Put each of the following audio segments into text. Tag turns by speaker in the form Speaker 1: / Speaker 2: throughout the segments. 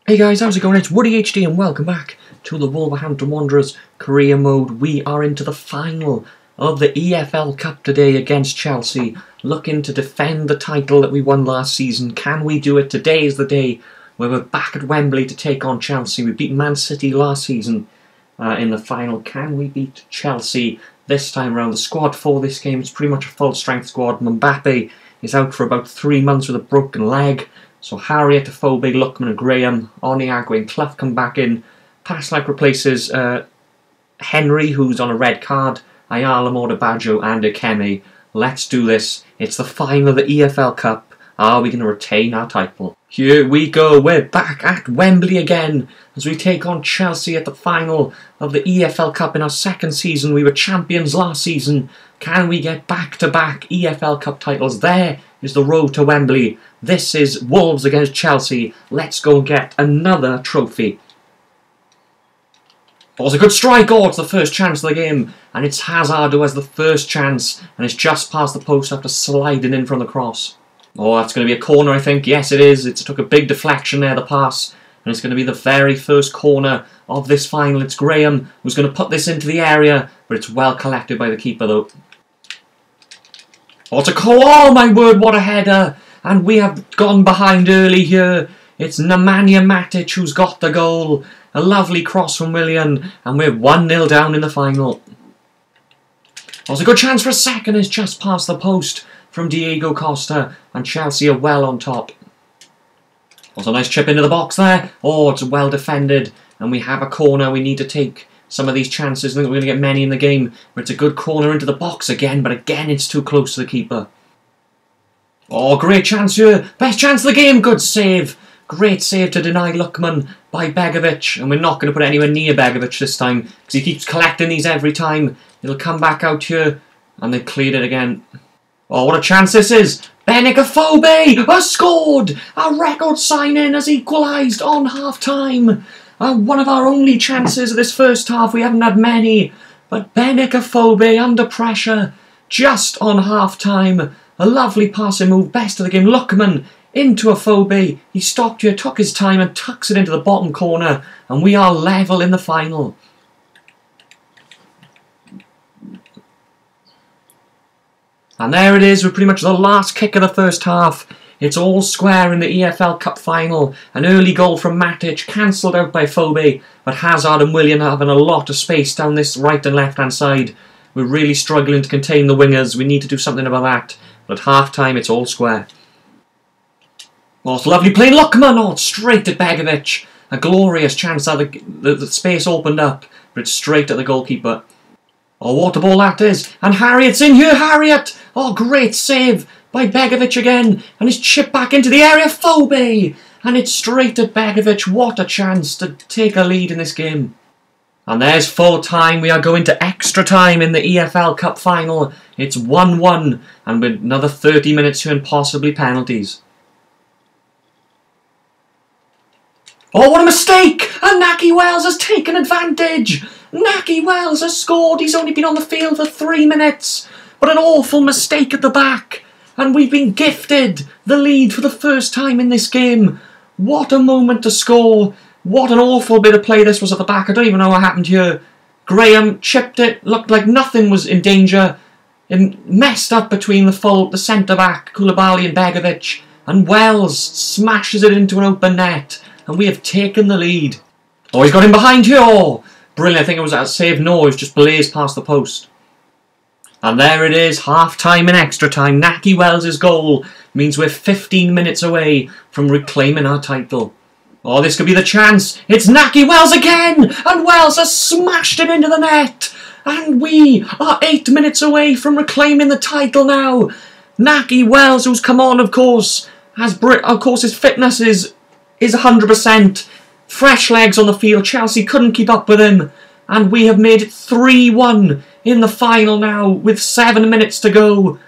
Speaker 1: Hey guys, how's it going? It's Woody HD and welcome back to the Wolverhampton Wanderers career mode. We are into the final of the EFL Cup today against Chelsea, looking to defend the title that we won last season. Can we do it? Today is the day where we're back at Wembley to take on Chelsea. We beat Man City last season in the final. Can we beat Chelsea this time around? The squad for this game is pretty much a full-strength squad. Mbappe is out for about 3 months with a broken leg. So Harriet, Afobe, Lookman and Graham, Oniagwe and Clough come back in. Passlack replaces Henry, who's on a red card, Ayala, Modabajo and Akemi. Let's do this. It's the final of the EFL Cup. Are we going to retain our title? Here we go. We're back at Wembley again as we take on Chelsea at the final of the EFL Cup in our second season. We were champions last season. Can we get back-to-back EFL Cup titles? There is the road to Wembley. This is Wolves against Chelsea. Let's go and get another trophy. That was a good strike. Oh, it's the first chance of the game. And it's Hazard who has the first chance. And it's just past the post after sliding in from the cross. Oh, that's going to be a corner, I think. Yes, it is. It took a big deflection there, the pass. And it's going to be the very first corner of this final. It's Graham who's going to put this into the area. But it's well collected by the keeper, though. Oh, it's a goal. Oh, my word, what a header. And we have gone behind early here. It's Nemanja Matic who's got the goal. A lovely cross from Willian. And we're 1-0 down in the final. Oh, it's a good chance for a second. It's just past the post from Diego Costa. And Chelsea are well on top. Also a nice chip into the box there. Oh, it's well defended. And we have a corner. We need to take some of these chances. I think we're going to get many in the game. But it's a good corner into the box again. But again, it's too close to the keeper. Oh, great chance here. Best chance of the game. Good save. Great save to deny Lookman by Begovic. And we're not going to put it anywhere near Begovic this time, because he keeps collecting these every time. He'll come back out here. And they've cleared it again. Oh, what a chance this is. Benik Afobe has scored. A record signing has equalised on half-time. One of our only chances of this first half. We haven't had many. But Benik Afobe under pressure just on half-time. A lovely passing move, best of the game. Lookman into Afobe. He stopped here, took his time and tucks it into the bottom corner. And we are level in the final. And there it is, with pretty much the last kick of the first half. It's all square in the EFL Cup final. An early goal from Matic, cancelled out by Afobe. But Hazard and Willian are having a lot of space down this right and left hand side. We're really struggling to contain the wingers. We need to do something about that. But at half-time, it's all square. Oh, it's lovely play. Lookman, oh, it's straight at Begovic. A glorious chance that the space opened up. But it's straight at the goalkeeper. Oh, what a ball that is. And Harriet's in here. Harriet. Oh, great save by Begovic again. And it's chipped back into the area. Afobe. And it's straight at Begovic. What a chance to take a lead in this game. And there's full time. We are going to extra time in the EFL Cup final. It's 1-1. And with another 30 minutes here and possibly penalties. Oh, what a mistake! And Naki Wells has taken advantage. Naki Wells has scored. He's only been on the field for 3 minutes. But an awful mistake at the back. And we've been gifted the lead for the first time in this game. What a moment to score. What an awful bit of play this was at the back. I don't even know what happened here. Graham chipped it. Looked like nothing was in danger. It messed up between the centre-back, Koulibaly and Begovic. And Wells smashes it into an open net. And we have taken the lead. Oh, he's got him behind here. Oh, brilliant. I think it was a save. No, it was just blazed past the post. And there it is. Half-time and extra time. Naki Wells' goal means we're 15 minutes away from reclaiming our title. Oh, this could be the chance. It's Naki Wells again. And Wells has smashed it into the net. And we are 8 minutes away from reclaiming the title now. Naki Wells, who's come on, of course, his fitness is 100%. Fresh legs on the field. Chelsea couldn't keep up with him. And we have made it 3-1 in the final now with 7 minutes to go.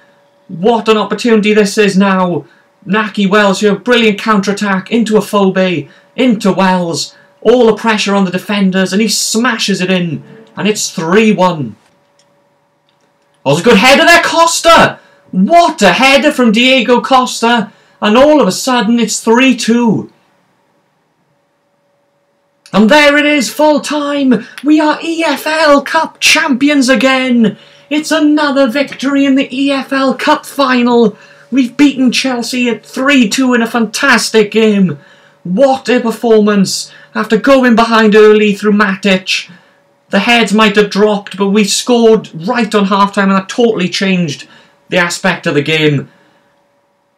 Speaker 1: What an opportunity this is now. Naki Wells here, brilliant counter-attack into Afobe, into Wells. All the pressure on the defenders and he smashes it in. And it's 3-1. Oh, it's a good header there, Costa. What a header from Diego Costa. And all of a sudden it's 3-2. And there it is, full time. We are EFL Cup champions again. It's another victory in the EFL Cup final. We've beaten Chelsea at 3-2 in a fantastic game. What a performance. After going behind early through Matic, the heads might have dropped, but we scored right on half-time and that totally changed the aspect of the game.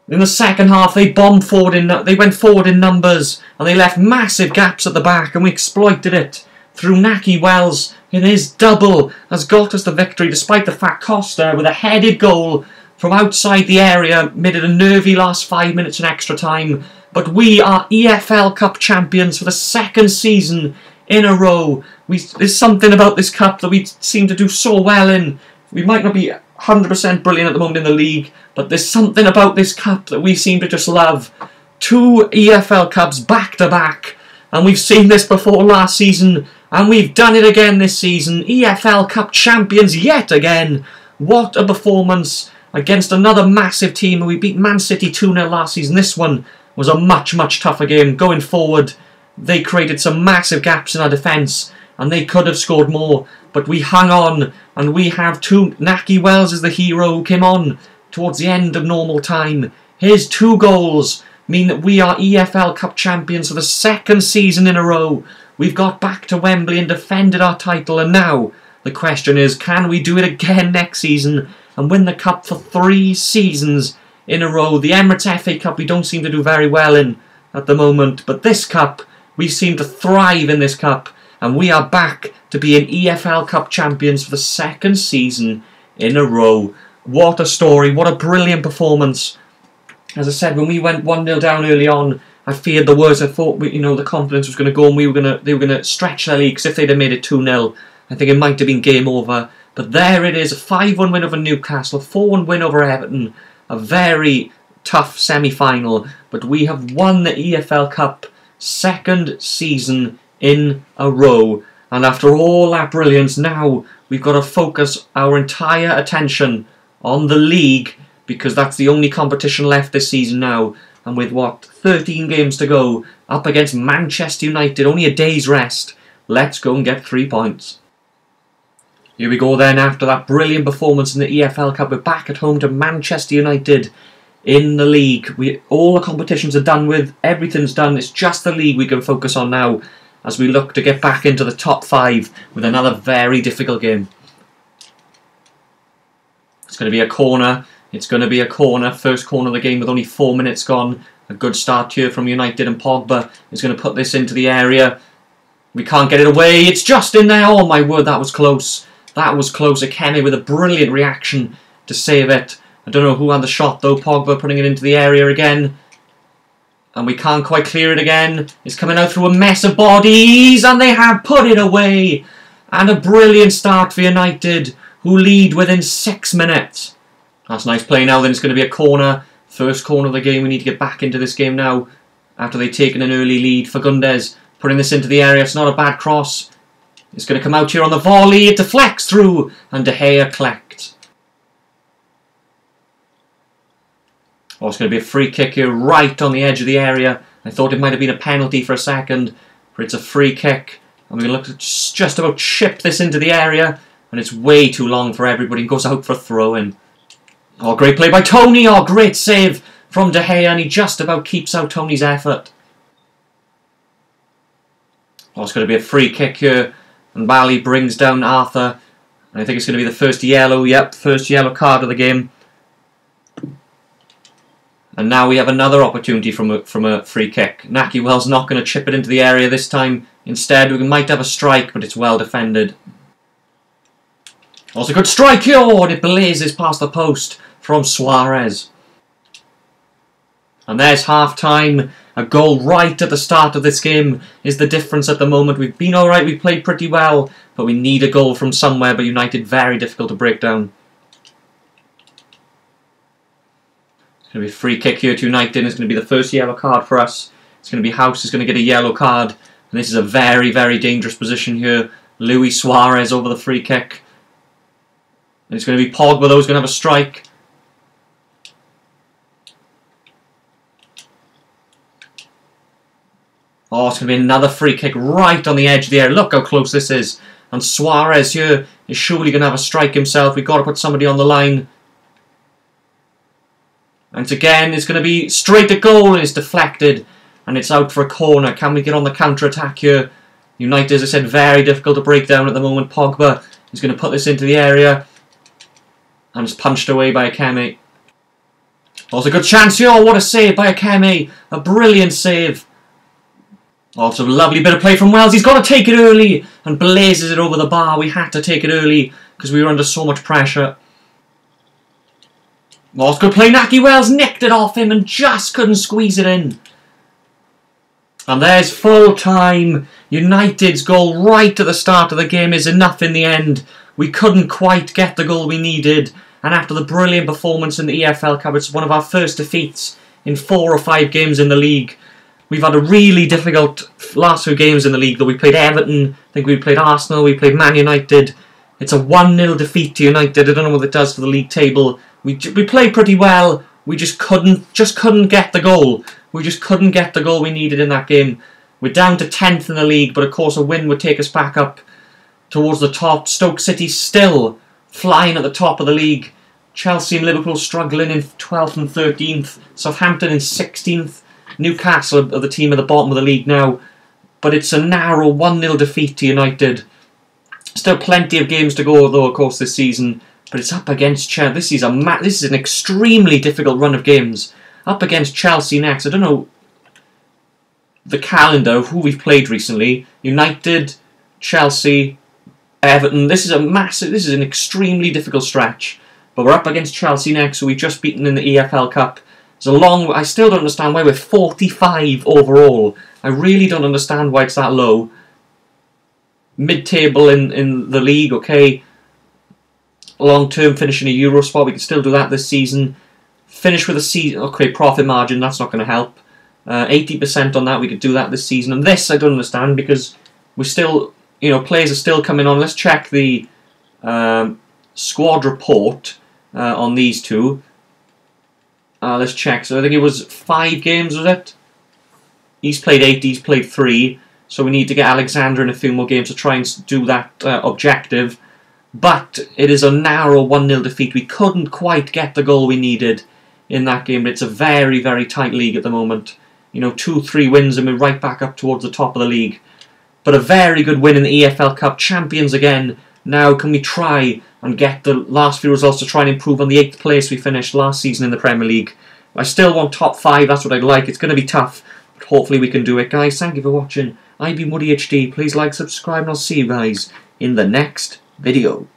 Speaker 1: In the second half, they went forward in numbers, and they left massive gaps at the back, and we exploited it through Naki Wells. In his double has got us the victory, despite the fact Costa, with a headed goal from outside the area, made it a nervy last 5 minutes in extra time. But we are EFL Cup champions for the second season in a row. There's something about this cup that we seem to do so well in. We might not be 100% brilliant at the moment in the league, but there's something about this cup that we seem to just love. 2 EFL Cups back to back, and we've seen this before last season, and we've done it again this season. EFL Cup champions yet again. What a performance against another massive team. We beat Man City 2-0 last season. This one was a much, much tougher game. Going forward, they created some massive gaps in our defence, and they could have scored more, but we hung on, and we have Naki Wells is the hero who came on towards the end of normal time. His 2 goals mean that we are EFL Cup champions for the second season in a row. We've got back to Wembley and defended our title, and now the question is, can we do it again next season and win the cup for 3 seasons in a row? The Emirates FA Cup we don't seem to do very well in at the moment, but this cup, we seem to thrive in this cup, and we are back to being EFL Cup champions for the second season in a row. What a story, what a brilliant performance. As I said, when we went 1-0 down early on, I feared the worst. I thought the confidence was going to go and they were going to stretch their lead, because if they'd have made it 2-0, I think it might have been game over. But there it is, a 5-1 win over Newcastle, a 4-1 win over Everton, a very tough semi-final, but we have won the EFL Cup second season in a row, and after all that brilliance, now we've got to focus our entire attention on the league, because that's the only competition left this season now, and with 13 games to go, up against Manchester United, only a day's rest. Let's go and get 3 points. Here we go then, after that brilliant performance in the EFL Cup, we're back at home to Manchester United in the league. All the competitions are done with, everything's done, it's just the league we can focus on now, as we look to get back into the top 5 with another very difficult game. It's going to be a corner. It's going to be a corner. First corner of the game with only 4 minutes gone. A good start here from United, and Pogba is going to put this into the area. We can't get it away. It's just in there. Oh my word, that was close. That was close. Akemi with a brilliant reaction to save it. I don't know who had the shot though. Pogba putting it into the area again. And we can't quite clear it again. It's coming out through a mess of bodies, and they have put it away. And a brilliant start for United, who lead within 6 minutes. That's nice play now. Then it's going to be a corner. First corner of the game. We need to get back into this game now, after they've taken an early lead. Fagundes putting this into the area. It's not a bad cross. It's going to come out here on the volley. It deflects through, and De Gea collects. Oh, it's going to be a free kick here, right on the edge of the area. I thought it might have been a penalty for a second, but it's a free kick. And we're going to look to just about chip this into the area, and it's way too long for everybody. It goes out for a throw-in. Oh, great play by Tony. Oh, great save from De Gea, and he just about keeps out Tony's effort. Oh, it's going to be a free kick here, and Bali brings down Arthur. And I think it's going to be the first yellow. Yep, first yellow card of the game. And now we have another opportunity from a free kick. Naki Wells not going to chip it into the area this time. Instead, we might have a strike, but it's well defended. Also, good strike here, and it blazes past the post from Suarez. And there's half-time. A goal right at the start of this game is the difference at the moment. We've been alright, we've played pretty well, but we need a goal from somewhere, but United very difficult to break down. It's going to be a free kick here to United. It's going to be the first yellow card for us. It's going to be House is going to get a yellow card. And this is a very, very dangerous position here. Luis Suarez over the free kick. And it's going to be Pogba though who's going to have a strike. Oh, it's going to be another free kick right on the edge of the area. Look how close this is. And Suarez here is surely going to have a strike himself. We've got to put somebody on the line. And again, it's going to be straight at goal, and it's deflected. And it's out for a corner. Can we get on the counter-attack here? United, as I said, very difficult to break down at the moment. Pogba is going to put this into the area. And it's punched away by Akemi. Oh, it's a good chance here. Oh, what a save by Akemi. A brilliant save. Also, a lovely bit of play from Wells. He's got to take it early and blazes it over the bar. We had to take it early because we were under so much pressure. Oh, it's good play. Naki Wells nicked it off him and just couldn't squeeze it in. And there's full time. United's goal right at the start of the game is enough in the end. We couldn't quite get the goal we needed. And after the brilliant performance in the EFL Cup, it's one of our first defeats in 4 or 5 games in the league. We've had a really difficult last 2 games in the league, though. We played Everton, I think we played Arsenal, we played Man United. It's a 1-0 defeat to United. I don't know what it does for the league table. We played pretty well. We just couldn't get the goal. We just couldn't get the goal we needed in that game. We're down to 10th in the league, but of course a win would take us back up towards the top. Stoke City still flying at the top of the league. Chelsea and Liverpool struggling in 12th and 13th. Southampton in 16th. Newcastle are the team at the bottom of the league now. But it's a narrow 1-0 defeat to United. Still plenty of games to go, though, of course, this season. But it's up against Chelsea. This is an extremely difficult run of games. Up against Chelsea next. I don't know the calendar of who we've played recently. United, Chelsea, Everton. This is an extremely difficult stretch. But we're up against Chelsea next, so we've just beaten in the EFL Cup. I still don't understand why we're 45 overall. I really don't understand why it's that low. Mid-table in the league, okay. Long-term finishing a Euro spot, we can still do that this season. Finish with a season, okay, profit margin, that's not going to help. 80% on that, we could do that this season. And this I don't understand because we're still, players are still coming on. Let's check the squad report on these two. Let's check. So I think it was 5 games, was it? He's played 8, he's played 3. So we need to get Alexander in a few more games to try and do that objective. But it is a narrow 1-0 defeat. We couldn't quite get the goal we needed in that game. But it's a very, very tight league at the moment. 2-3 wins and we're right back up towards the top of the league. But a very good win in the EFL Cup. Champions again. Now can we try and get the last few results to try and improve on the 8th place we finished last season in the Premier League. I still want top 5, that's what I'd like. It's going to be tough, but hopefully we can do it. Guys, thank you for watching. I've been Woody HD. Please like, subscribe, and I'll see you guys in the next video.